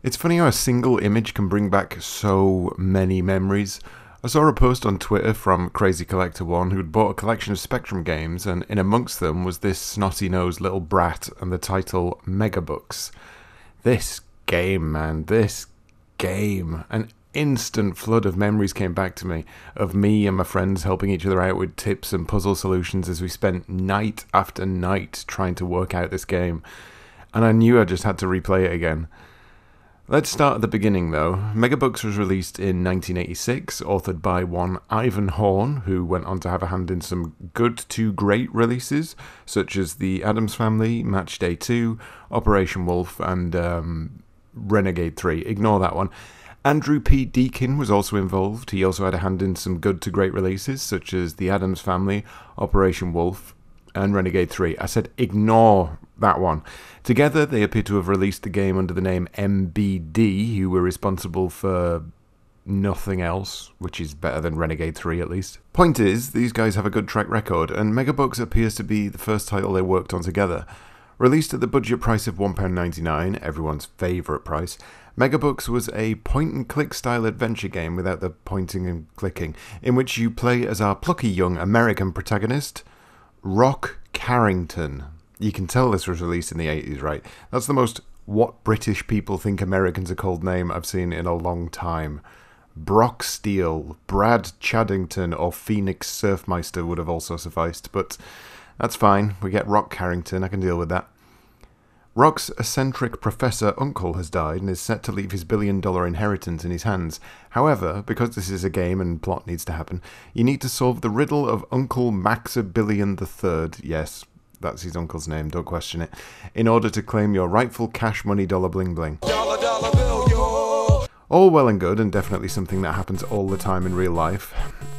It's funny how a single image can bring back so many memories. I saw a post on Twitter from Crazy Collector 1 who'd bought a collection of Spectrum games, and in amongst them was this snotty-nosed little brat and the title Megabucks. This game, man, this game. An instant flood of memories came back to me, of me and my friends helping each other out with tips and puzzle solutions as we spent night after night trying to work out this game. And I knew I just had to replay it again. Let's start at the beginning though. Megabucks was released in 1986, authored by one Ivan Horn, who went on to have a hand in some good to great releases, such as The Addams Family, Match Day 2, Operation Wolf, and Renegade 3. Ignore that one. Andrew P. Deakin was also involved. He also had a hand in some good to great releases, such as The Addams Family, Operation Wolf, and Renegade 3. I said ignore that one. Together, they appear to have released the game under the name MBD, who were responsible for nothing else, which is better than Renegade 3 at least. Point is, these guys have a good track record, and Megabucks appears to be the first title they worked on together. Released at the budget price of £1.99, everyone's favourite price, Megabucks was a point-and-click style adventure game without the pointing and clicking, in which you play as our plucky young American protagonist, Rock Carrington. You can tell this was released in the 80s, right? That's the most what British people think Americans are called name I've seen in a long time. Brock Steele, Brad Chaddington, or Phoenix Surfmeister would have also sufficed, but that's fine. We get Rock Carrington, I can deal with that. Rock's eccentric professor uncle has died and is set to leave his billion-dollar inheritance in his hands. However, because this is a game and plot needs to happen, you need to solve the riddle of Uncle Maximilian III, yes, that's his uncle's name, don't question it, in order to claim your rightful cash money dollar bling bling. Dollar bill, yo. All well and good, and definitely something that happens all the time in real life.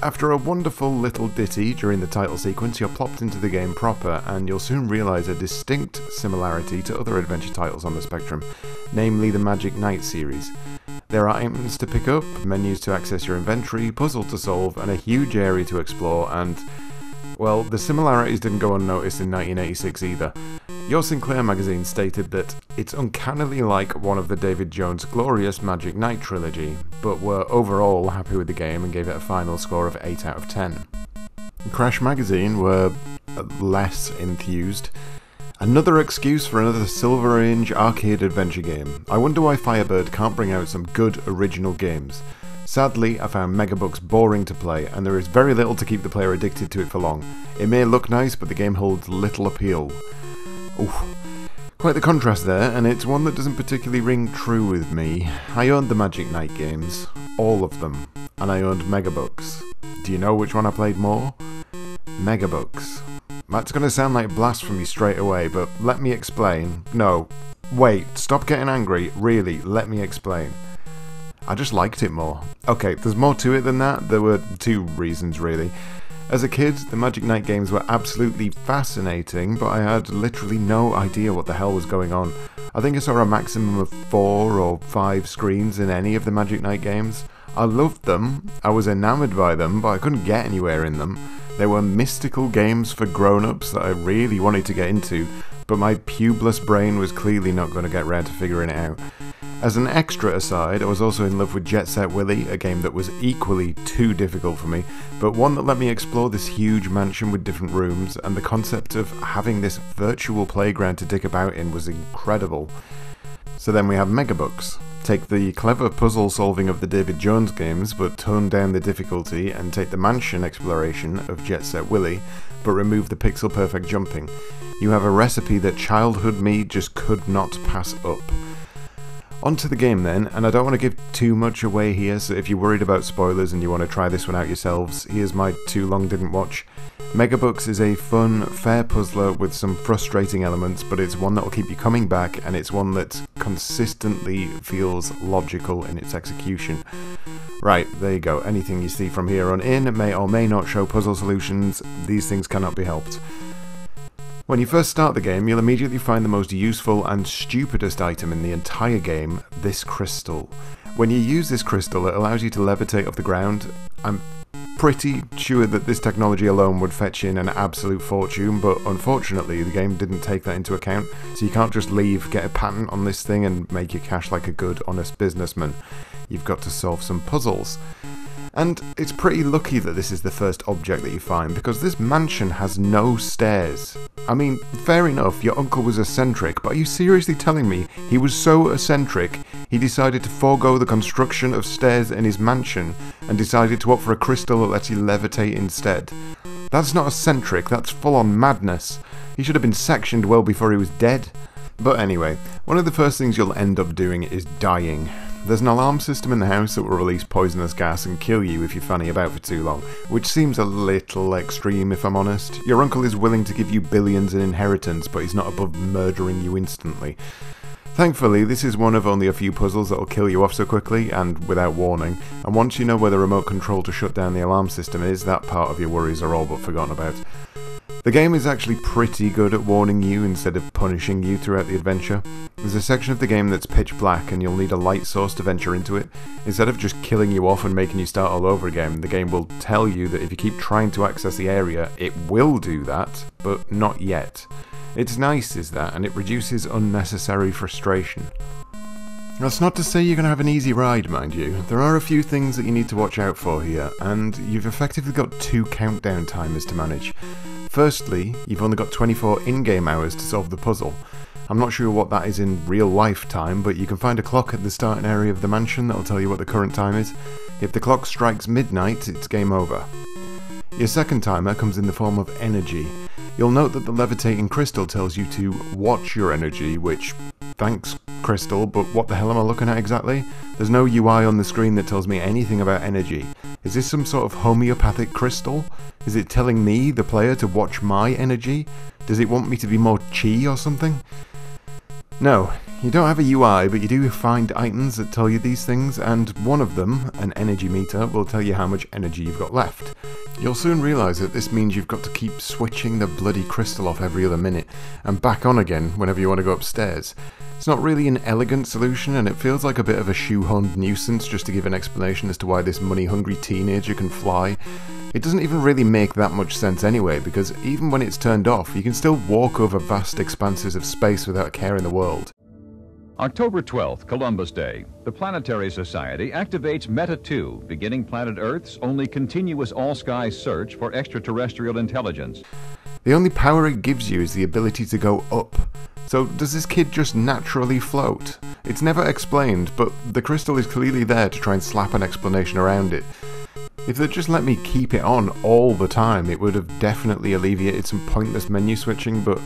After a wonderful little ditty during the title sequence, you're plopped into the game proper, and you'll soon realise a distinct similarity to other adventure titles on the Spectrum, namely the Magic Knight series. There are items to pick up, menus to access your inventory, puzzle to solve, and a huge area to explore, and well, the similarities didn't go unnoticed in 1986 either. Your Sinclair magazine stated that it's uncannily like one of the David Jones' glorious Magic Knight trilogy, but were overall happy with the game and gave it a final score of 8 out of 10. Crash magazine were less enthused. Another excuse for another Silver Age arcade adventure game. I wonder why Firebird can't bring out some good original games. Sadly, I found Megabucks boring to play, and there is very little to keep the player addicted to it for long. It may look nice, but the game holds little appeal. Oof. Quite the contrast there, and it's one that doesn't particularly ring true with me. I owned the Magic Knight games, all of them, and I owned Megabucks. Do you know which one I played more? Megabucks. That's going to sound like blasphemy straight away, but let me explain. No, wait, stop getting angry, really, let me explain. I just liked it more. Okay, there's more to it than that. There were two reasons, really. As a kid, the Magic Knight games were absolutely fascinating, but I had literally no idea what the hell was going on. I think I saw a maximum of 4 or 5 screens in any of the Magic Knight games. I loved them, I was enamoured by them, but I couldn't get anywhere in them. They were mystical games for grown-ups that I really wanted to get into, but my pubeless brain was clearly not going to get round to figuring it out. As an extra aside, I was also in love with Jet Set Willy, a game that was equally too difficult for me, but one that let me explore this huge mansion with different rooms, and the concept of having this virtual playground to dig about in was incredible. So then we have Megabucks. Take the clever puzzle solving of the David Jones games, but tone down the difficulty, and take the mansion exploration of Jet Set Willy, but remove the pixel perfect jumping. You have a recipe that childhood me just could not pass up. On to the game then, and I don't want to give too much away here, so if you're worried about spoilers and you want to try this one out yourselves, here's my too long didn't watch. Megabucks is a fun, fair puzzler with some frustrating elements, but it's one that will keep you coming back, and it's one that consistently feels logical in its execution. Right, there you go. Anything you see from here on in may or may not show puzzle solutions. These things cannot be helped. When you first start the game, you'll immediately find the most useful and stupidest item in the entire game, this crystal. When you use this crystal, it allows you to levitate off the ground. I'm pretty sure that this technology alone would fetch in an absolute fortune, but unfortunately the game didn't take that into account, so you can't just leave, get a patent on this thing and make your cash like a good, honest businessman. You've got to solve some puzzles. And it's pretty lucky that this is the first object that you find, because this mansion has no stairs. I mean, fair enough, your uncle was eccentric, but are you seriously telling me he was so eccentric he decided to forego the construction of stairs in his mansion and decided to opt for a crystal that lets you levitate instead? That's not eccentric, that's full-on madness. He should have been sectioned well before he was dead. But anyway, one of the first things you'll end up doing is dying. There's an alarm system in the house that will release poisonous gas and kill you if you're fanning about for too long, which seems a little extreme if I'm honest. Your uncle is willing to give you billions in inheritance, but he's not above murdering you instantly. Thankfully, this is one of only a few puzzles that'll kill you off so quickly and without warning, and once you know where the remote control to shut down the alarm system is, that part of your worries are all but forgotten about. The game is actually pretty good at warning you instead of punishing you throughout the adventure. There's a section of the game that's pitch black and you'll need a light source to venture into it. Instead of just killing you off and making you start all over again, the game will tell you that if you keep trying to access the area, it will do that, but not yet. It's nice is that, and it reduces unnecessary frustration. That's not to say you're going to have an easy ride, mind you. There are a few things that you need to watch out for here, and you've effectively got 2 countdown timers to manage. Firstly, you've only got 24 in-game hours to solve the puzzle. I'm not sure what that is in real life time, but you can find a clock at the starting area of the mansion that'll tell you what the current time is. If the clock strikes midnight, it's game over. Your second timer comes in the form of energy. You'll note that the levitating crystal tells you to watch your energy, which, thanks crystal, but what the hell am I looking at exactly? There's no UI on the screen that tells me anything about energy. Is this some sort of homeopathic crystal? Is it telling me, the player, to watch my energy? Does it want me to be more chi or something? No, you don't have a UI, but you do find items that tell you these things, and one of them, an energy meter, will tell you how much energy you've got left. You'll soon realise that this means you've got to keep switching the bloody crystal off every other minute, and back on again whenever you want to go upstairs. It's not really an elegant solution, and it feels like a bit of a shoehorned nuisance just to give an explanation as to why this money-hungry teenager can fly. It doesn't even really make that much sense anyway, because even when it's turned off, you can still walk over vast expanses of space without a care in the world. October 12th, Columbus Day. The Planetary Society activates Meta-2, beginning planet Earth's only continuous all-sky search for extraterrestrial intelligence. The only power it gives you is the ability to go up. So does this kid just naturally float? It's never explained, but the crystal is clearly there to try and slap an explanation around it. If they'd just let me keep it on all the time, it would have definitely alleviated some pointless menu switching, but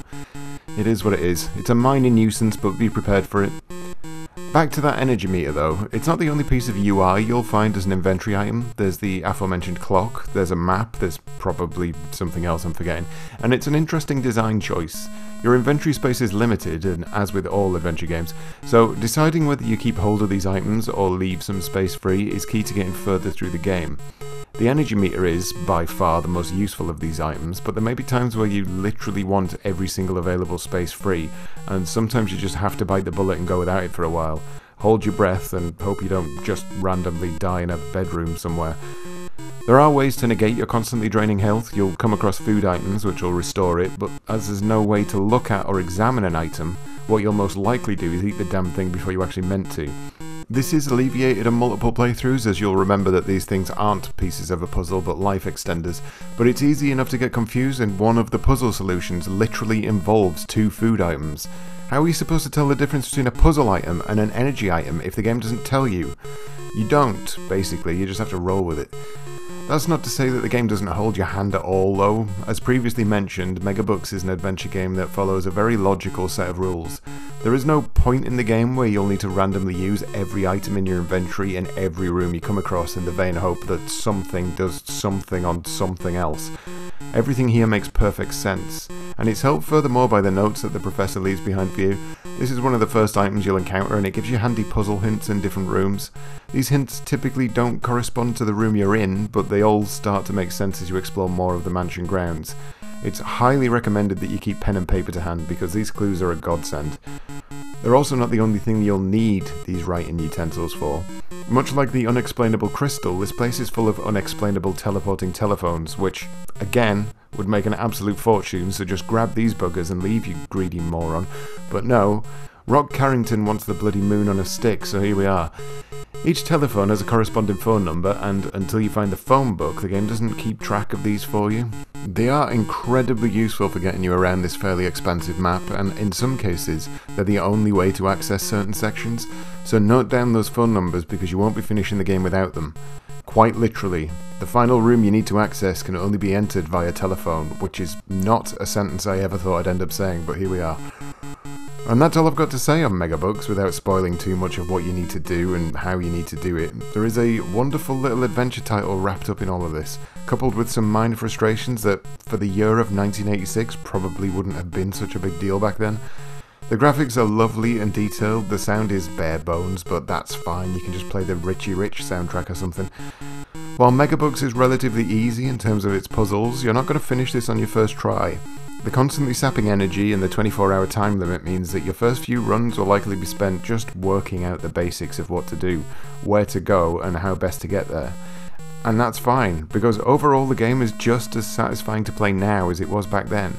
it is what it is. It's a minor nuisance, but be prepared for it. Back to that energy meter though, it's not the only piece of UI you'll find as an inventory item. There's the aforementioned clock, there's a map, there's probably something else I'm forgetting, and it's an interesting design choice. Your inventory space is limited, and as with all adventure games, so deciding whether you keep hold of these items or leave some space free is key to getting further through the game. The energy meter is, by far, the most useful of these items, but there may be times where you literally want every single available space free, and sometimes you just have to bite the bullet and go without it for a while. Hold your breath and hope you don't just randomly die in a bedroom somewhere. There are ways to negate your constantly draining health. You'll come across food items which will restore it, but as there's no way to look at or examine an item, what you'll most likely do is eat the damn thing before you actually meant to. This is alleviated in multiple playthroughs, as you'll remember that these things aren't pieces of a puzzle but life extenders, but it's easy enough to get confused, and one of the puzzle solutions literally involves 2 food items. How are you supposed to tell the difference between a puzzle item and an energy item if the game doesn't tell you? You don't, basically, you just have to roll with it. That's not to say that the game doesn't hold your hand at all though. As previously mentioned, Megabucks is an adventure game that follows a very logical set of rules. There is no point in the game where you'll need to randomly use every item in your inventory in every room you come across in the vain hope that something does something on something else. Everything here makes perfect sense, and it's helped furthermore by the notes that the professor leaves behind for you. This is one of the first items you'll encounter, and it gives you handy puzzle hints in different rooms. These hints typically don't correspond to the room you're in, but they all start to make sense as you explore more of the mansion grounds. It's highly recommended that you keep pen and paper to hand, because these clues are a godsend. They're also not the only thing you'll need these writing utensils for. Much like the unexplainable crystal, this place is full of unexplainable teleporting telephones, which, again, would make an absolute fortune, so just grab these buggers and leave, you greedy moron. But no, Rock Carrington wants the bloody moon on a stick, so here we are. Each telephone has a corresponding phone number, and until you find the phone book, the game doesn't keep track of these for you. They are incredibly useful for getting you around this fairly expansive map, and in some cases, they're the only way to access certain sections, so note down those phone numbers because you won't be finishing the game without them. Quite literally, the final room you need to access can only be entered via telephone, which is not a sentence I ever thought I'd end up saying, but here we are. And that's all I've got to say on Megabucks without spoiling too much of what you need to do and how you need to do it. There is a wonderful little adventure title wrapped up in all of this, coupled with some minor frustrations that, for the year of 1986, probably wouldn't have been such a big deal back then. The graphics are lovely and detailed, the sound is bare bones, but that's fine, you can just play the Richie Rich soundtrack or something. While Megabucks is relatively easy in terms of its puzzles, you're not going to finish this on your first try. The constantly sapping energy and the 24-hour time limit means that your first few runs will likely be spent just working out the basics of what to do, where to go, and how best to get there. And that's fine, because overall the game is just as satisfying to play now as it was back then.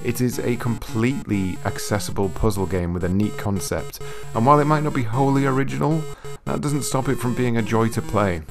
It is a completely accessible puzzle game with a neat concept, and while it might not be wholly original, that doesn't stop it from being a joy to play.